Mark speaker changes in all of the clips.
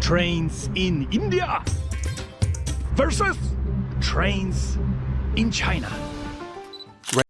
Speaker 1: Trains in India versus trains in China.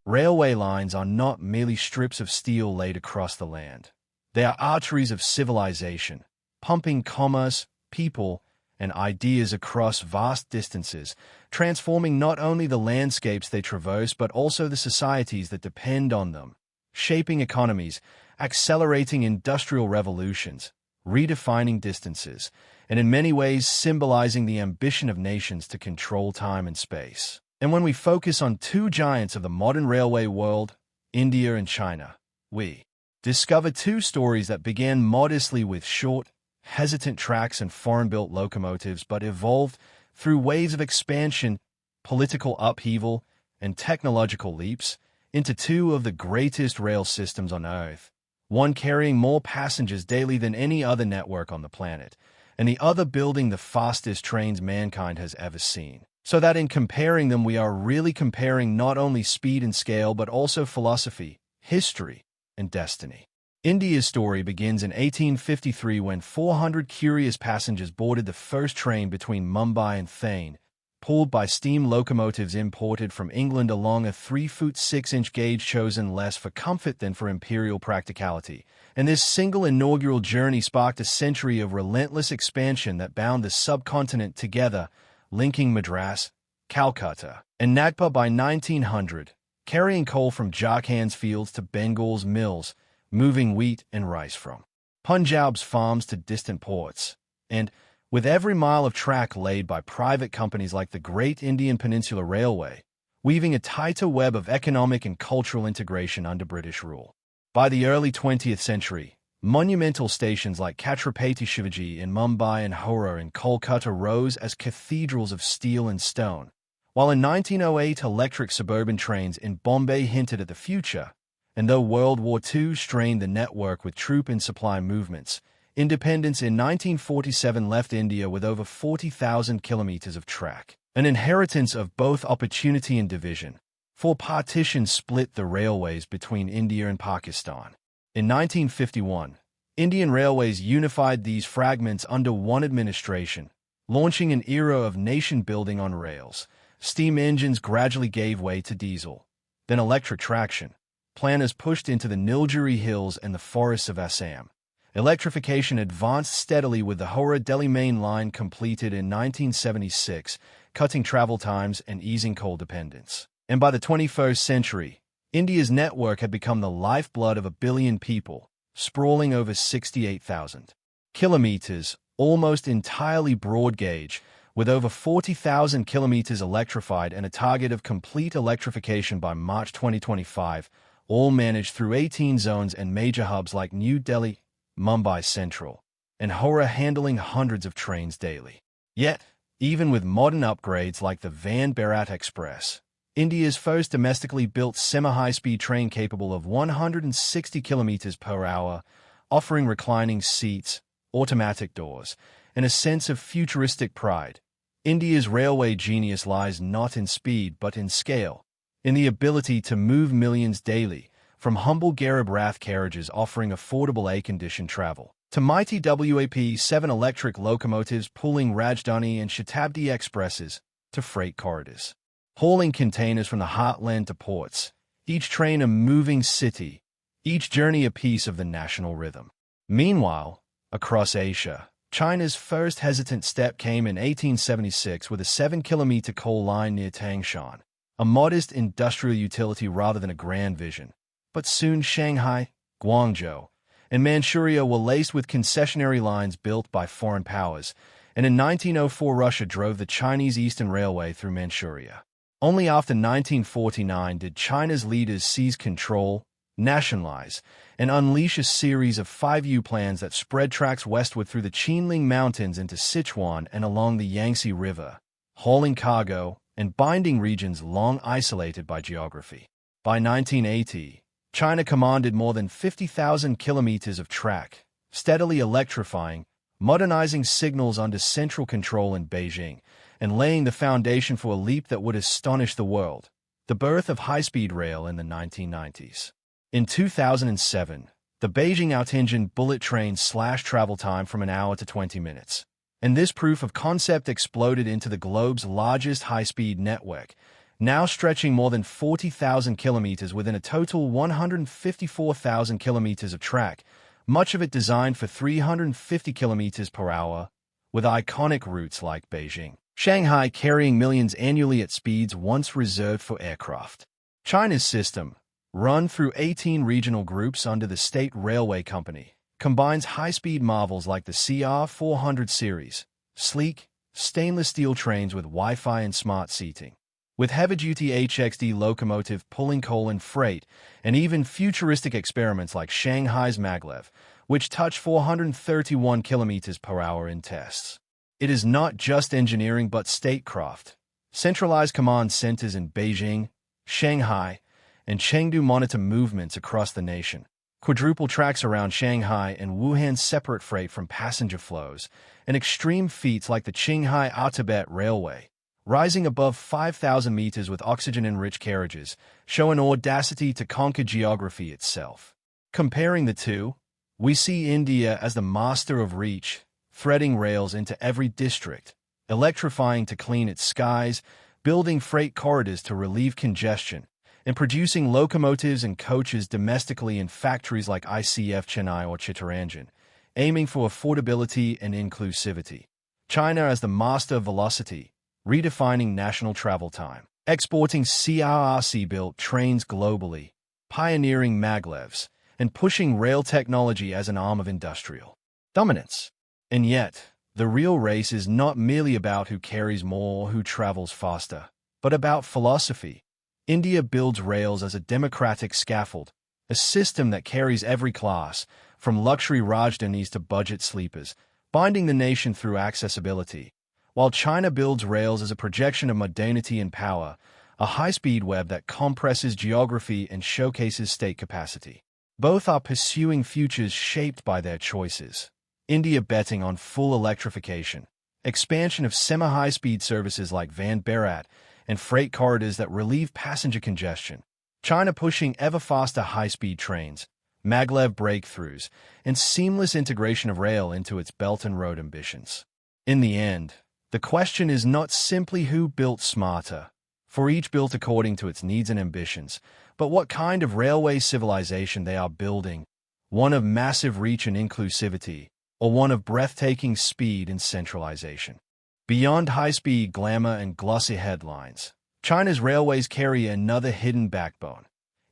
Speaker 2: Railway lines are not merely strips of steel laid across the land. They are arteries of civilization, pumping commerce, people, and ideas across vast distances, transforming not only the landscapes they traverse but also the societies that depend on them, shaping economies, accelerating industrial revolutions, redefining distances, and in many ways symbolizing the ambition of nations to control time and space. And when we focus on two giants of the modern railway world, India and China, we discover two stories that began modestly with short, hesitant tracks and foreign-built locomotives but evolved through waves of expansion, political upheaval, and technological leaps into two of the greatest rail systems on Earth, one carrying more passengers daily than any other network on the planet, and the other building the fastest trains mankind has ever seen. So that in comparing them, we are really comparing not only speed and scale, but also philosophy, history, and destiny. India's story begins in 1853 when 400 curious passengers boarded the first train between Mumbai and Thane, pulled by steam locomotives imported from England along a 3-foot 6-inch gauge chosen less for comfort than for imperial practicality. And this single inaugural journey sparked a century of relentless expansion that bound the subcontinent together, linking Madras, Calcutta, and Nagpur by 1900, carrying coal from Jharkhand's fields to Bengal's mills, moving wheat and rice from Punjab's farms to distant ports, and with every mile of track laid by private companies like the Great Indian Peninsula Railway, weaving a tighter web of economic and cultural integration under British rule. By the early 20th century, monumental stations like Chhatrapati Shivaji in Mumbai and Howrah in Kolkata rose as cathedrals of steel and stone, while in 1908 electric suburban trains in Bombay hinted at the future. And though World War II strained the network with troop and supply movements, independence in 1947 left India with over 40,000 kilometers of track, an inheritance of both opportunity and division, for partition split the railways between India and Pakistan. In 1951, Indian Railways unified these fragments under one administration, launching an era of nation-building on rails. Steam engines gradually gave way to diesel, then electric traction. Planners pushed into the Nilgiri Hills and the forests of Assam. Electrification advanced steadily with the Howrah-Delhi main line completed in 1976, cutting travel times and easing coal dependence. And by the 21st century, India's network had become the lifeblood of 1 billion people, sprawling over 68,000 kilometers, almost entirely broad gauge, with over 40,000 kilometers electrified and a target of complete electrification by March 2025, all managed through 18 zones and major hubs like New Delhi, Mumbai Central, and Howrah handling hundreds of trains daily. Yet, even with modern upgrades like the Vande Bharat Express, India's first domestically built semi-high-speed train capable of 160 kilometers per hour, offering reclining seats, automatic doors, and a sense of futuristic pride. India's railway genius lies not in speed but in scale, in the ability to move millions daily, from humble Garib Rath carriages offering affordable air-conditioned travel, to mighty WAP-7 electric locomotives pulling Rajdhani and Shatabdi expresses, to freight corridors, hauling containers from the heartland to ports, each train a moving city, each journey a piece of the national rhythm. Meanwhile, across Asia, China's first hesitant step came in 1876 with a 7-kilometer coal line near Tangshan, a modest industrial utility rather than a grand vision. But soon Shanghai, Guangzhou, and Manchuria were laced with concessionary lines built by foreign powers, and in 1904 Russia drove the Chinese Eastern Railway through Manchuria. Only after 1949 did China's leaders seize control, nationalize, and unleash a series of 5U plans that spread tracks westward through the Qinling Mountains into Sichuan and along the Yangtze River, hauling cargo and binding regions long isolated by geography. By 1980, China commanded more than 50,000 kilometers of track, steadily electrifying, modernizing signals under central control in Beijing, and laying the foundation for a leap that would astonish the world, the birth of high-speed rail in the 1990s. In 2007, the Beijing out-engine bullet train slashed travel time from an hour to 20 minutes. And this proof of concept exploded into the globe's largest high-speed network, now stretching more than 40,000 kilometers within a total 154,000 kilometers of track, much of it designed for 350 kilometers per hour, with iconic routes like Beijing, Shanghai carrying millions annually at speeds once reserved for aircraft. China's system, run through 18 regional groups under the State Railway Company, combines high-speed marvels like the CR400 series, sleek, stainless steel trains with Wi-Fi and smart seating, with heavy-duty HXD locomotive pulling coal and freight, and even futuristic experiments like Shanghai's maglev, which touch 431 kilometers per hour in tests. It is not just engineering but statecraft. Centralized command centers in Beijing, Shanghai, and Chengdu monitor movements across the nation. Quadruple tracks around Shanghai and Wuhan separate freight from passenger flows, and extreme feats like the Qinghai-Tibet Railway, rising above 5,000 meters with oxygen-enriched carriages, show an audacity to conquer geography itself. Comparing the two, we see India as the master of reach, threading rails into every district, electrifying to clean its skies, building freight corridors to relieve congestion, and producing locomotives and coaches domestically in factories like ICF Chennai or Chittaranjan, aiming for affordability and inclusivity. China as the master of velocity, redefining national travel time, exporting CRRC-built trains globally, pioneering maglevs, and pushing rail technology as an arm of industrial dominance. And yet, the real race is not merely about who carries more or who travels faster, but about philosophy. India builds rails as a democratic scaffold, a system that carries every class, from luxury Rajdanis to budget sleepers, binding the nation through accessibility, while China builds rails as a projection of modernity and power, a high-speed web that compresses geography and showcases state capacity. Both are pursuing futures shaped by their choices. India betting on full electrification, expansion of semi-high-speed services like Vande Bharat, and freight corridors that relieve passenger congestion. China pushing ever-faster high-speed trains, maglev breakthroughs, and seamless integration of rail into its Belt and Road ambitions. In the end, the question is not simply who built smarter, for each built according to its needs and ambitions, but what kind of railway civilization they are building, one of massive reach and inclusivity, or one of breathtaking speed and centralization. Beyond high-speed glamour and glossy headlines, China's railways carry another hidden backbone.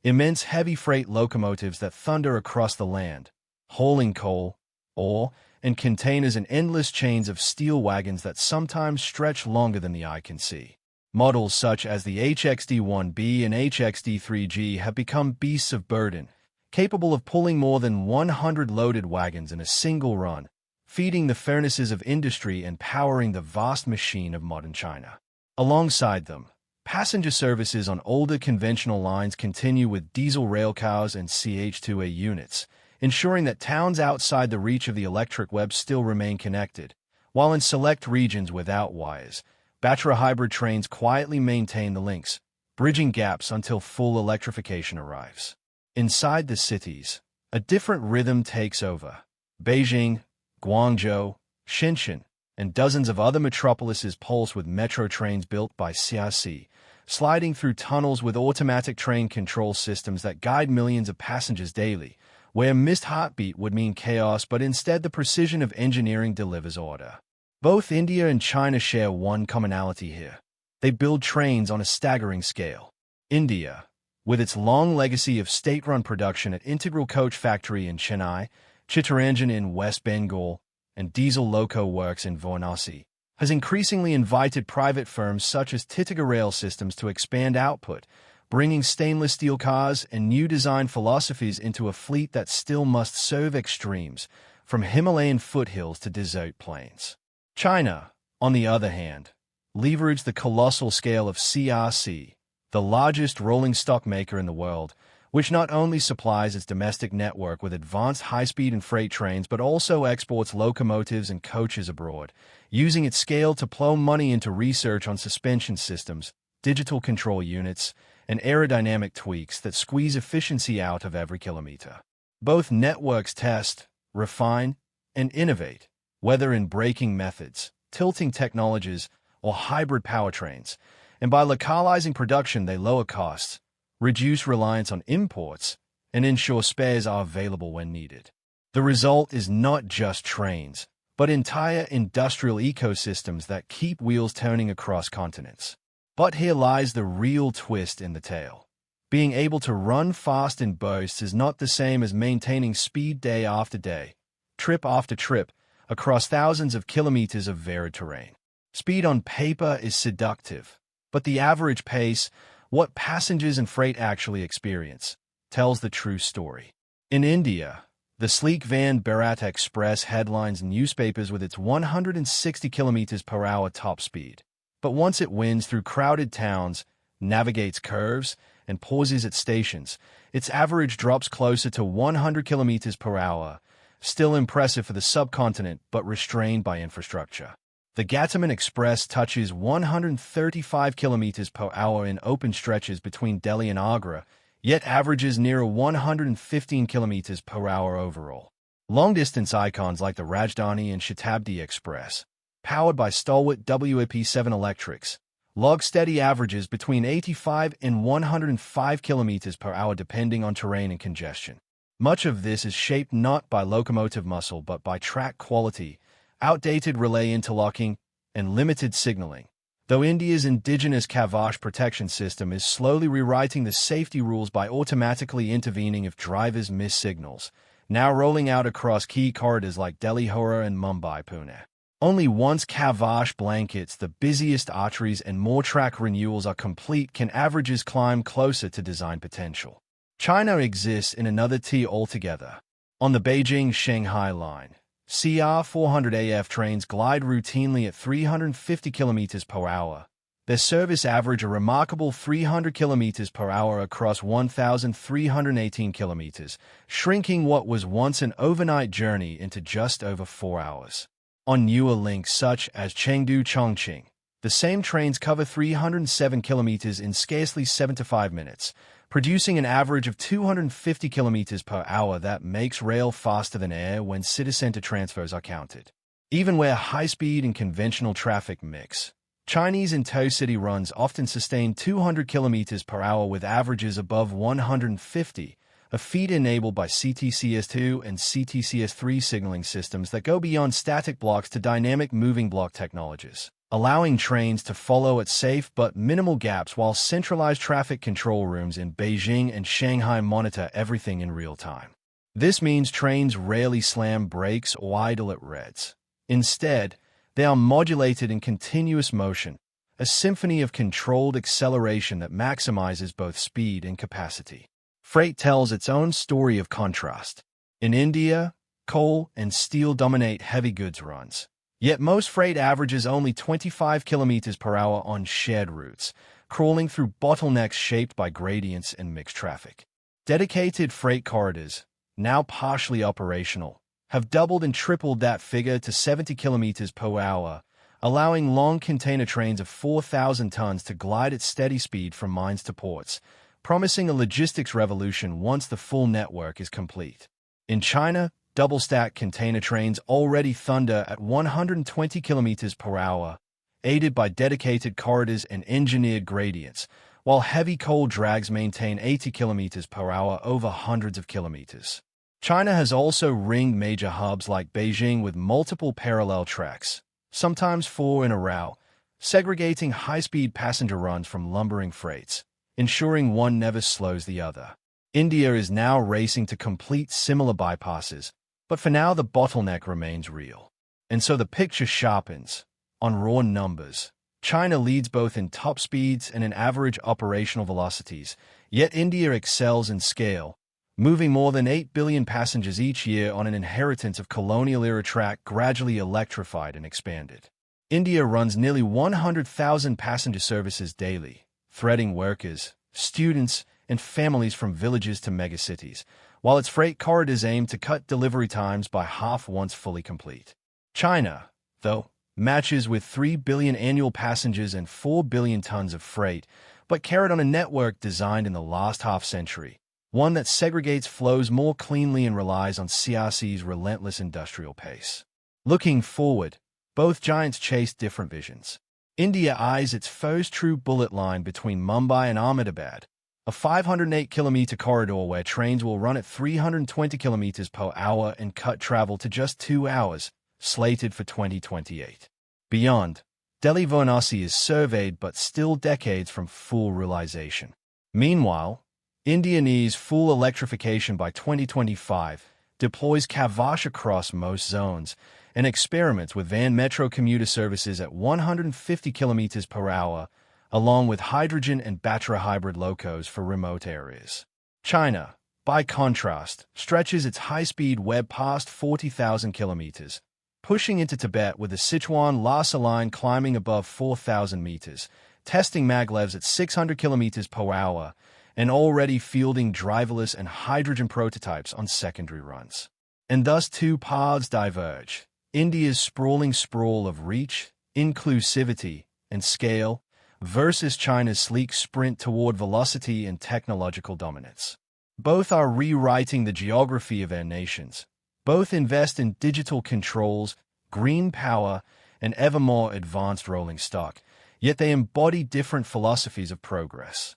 Speaker 2: Immense heavy freight locomotives that thunder across the land, hauling coal, ore, and containers in endless chains of steel wagons that sometimes stretch longer than the eye can see. Models such as the HXD-1B and HXD-3G have become beasts of burden, capable of pulling more than 100 loaded wagons in a single run, feeding the furnaces of industry and powering the vast machine of modern China. Alongside them, passenger services on older conventional lines continue with diesel railcars and CH-2A units, ensuring that towns outside the reach of the electric web still remain connected, while in select regions without wires, battery hybrid trains quietly maintain the links, bridging gaps until full electrification arrives. Inside the cities, a different rhythm takes over. Beijing, Guangzhou, Shenzhen, and dozens of other metropolises pulse with metro trains built by CRC, sliding through tunnels with automatic train control systems that guide millions of passengers daily, where missed heartbeat would mean chaos, but instead the precision of engineering delivers order. Both India and China share one commonality here. They build trains on a staggering scale. India, with its long legacy of state-run production at Integral Coach Factory in Chennai, Chittaranjan in West Bengal, and Diesel Loco Works in Varanasi, has increasingly invited private firms such as Titiga Rail Systems to expand output, bringing stainless steel cars and new design philosophies into a fleet that still must serve extremes, from Himalayan foothills to desert plains. China, on the other hand, leveraged the colossal scale of CRC, the largest rolling stock maker in the world, which not only supplies its domestic network with advanced high-speed and freight trains but also exports locomotives and coaches abroad, using its scale to plow money into research on suspension systems, digital control units, and aerodynamic tweaks that squeeze efficiency out of every kilometer. Both networks test, refine, and innovate, whether in braking methods, tilting technologies, or hybrid powertrains, and by localizing production they lower costs, reduce reliance on imports, and ensure spares are available when needed. The result is not just trains, but entire industrial ecosystems that keep wheels turning across continents. But here lies the real twist in the tale. Being able to run fast in bursts is not the same as maintaining speed day after day, trip after trip, across thousands of kilometers of varied terrain. Speed on paper is seductive, but the average pace, what passengers and freight actually experience, tells the true story. In India, the sleek van Bharat Express headlines newspapers with its 160 km per hour top speed. But once it wins through crowded towns, navigates curves, and pauses at stations, its average drops closer to 100 km per hour, still impressive for the subcontinent but restrained by infrastructure. The Gatiman Express touches 135 km per hour in open stretches between Delhi and Agra, yet averages near 115 km per hour overall. Long-distance icons like the Rajdhani and Shatabdi Express, powered by stalwart WAP7 electrics, log steady averages between 85 and 105 km per hour depending on terrain and congestion. Much of this is shaped not by locomotive muscle but by track quality, outdated relay interlocking, and limited signaling. Though India's indigenous Kavash protection system is slowly rewriting the safety rules by automatically intervening if drivers miss signals, now rolling out across key corridors like Delhi-Howrah and Mumbai-Pune. Only once Kavash blankets the busiest arteries and more track renewals are complete can averages climb closer to design potential. China exists in another tier altogether. On the Beijing-Shanghai line, CR400AF trains glide routinely at 350 km per hour. Their service average a remarkable 300 km per hour across 1,318 km, shrinking what was once an overnight journey into just over 4 hours. On newer links such as Chengdu-Chongqing, the same trains cover 307 km in scarcely 75 minutes, producing an average of 250 km per hour that makes rail faster than air when city-center transfers are counted. Even where high-speed and conventional traffic mix, Chinese intercity runs often sustain 200 km per hour with averages above 150, a feat enabled by CTCS2 and CTCS3 signaling systems that go beyond static blocks to dynamic moving block technologies, allowing trains to follow at safe but minimal gaps while centralized traffic control rooms in Beijing and Shanghai monitor everything in real time. This means trains rarely slam brakes or idle at reds. Instead, they are modulated in continuous motion, a symphony of controlled acceleration that maximizes both speed and capacity. Freight tells its own story of contrast. In India, coal and steel dominate heavy goods runs. Yet most freight averages only 25 km per hour on shared routes, crawling through bottlenecks shaped by gradients and mixed traffic. Dedicated freight corridors, now partially operational, have doubled and tripled that figure to 70 km per hour, allowing long container trains of 4,000 tons to glide at steady speed from mines to ports, promising a logistics revolution once the full network is complete. In China, double-stack container trains already thunder at 120 km per hour, aided by dedicated corridors and engineered gradients, while heavy coal drags maintain 80 km per hour over hundreds of kilometers. China has also ringed major hubs like Beijing with multiple parallel tracks, sometimes 4 in a row, segregating high-speed passenger runs from lumbering freights, ensuring one never slows the other. India is now racing to complete similar bypasses, but for now the bottleneck remains real. And so the picture sharpens. On raw numbers, China leads both in top speeds and in average operational velocities, yet India excels in scale, moving more than 8 billion passengers each year on an inheritance of colonial-era track gradually electrified and expanded. India runs nearly 100,000 passenger services daily, threading workers, students, and families from villages to megacities, while its freight corridors aim to cut delivery times by half once fully complete. China, though, matches with 3 billion annual passengers and 4 billion tons of freight, but carried on a network designed in the last half-century, one that segregates flows more cleanly and relies on CRC's relentless industrial pace. Looking forward, both giants chase different visions. India eyes its first true bullet line between Mumbai and Ahmedabad, a 508-kilometer corridor where trains will run at 320 kilometers per hour and cut travel to just 2 hours, slated for 2028. Beyond, Delhi-Varanasi is surveyed but still decades from full realization. Meanwhile, India needs full electrification by 2025, deploys Kavash across most zones, and experiments with van metro commuter services at 150 kilometers per hour, along with hydrogen and battery hybrid locos for remote areas. China, by contrast, stretches its high-speed web past 40,000 kilometers, pushing into Tibet with the Sichuan-Lhasa line climbing above 4,000 meters, testing maglevs at 600 kilometers per hour, and already fielding driverless and hydrogen prototypes on secondary runs. And thus two paths diverge: India's sprawling sprawl of reach, inclusivity, and scale, versus China's sleek sprint toward velocity and technological dominance. Both are rewriting the geography of their nations. Both invest in digital controls, green power, and ever more advanced rolling stock, yet they embody different philosophies of progress.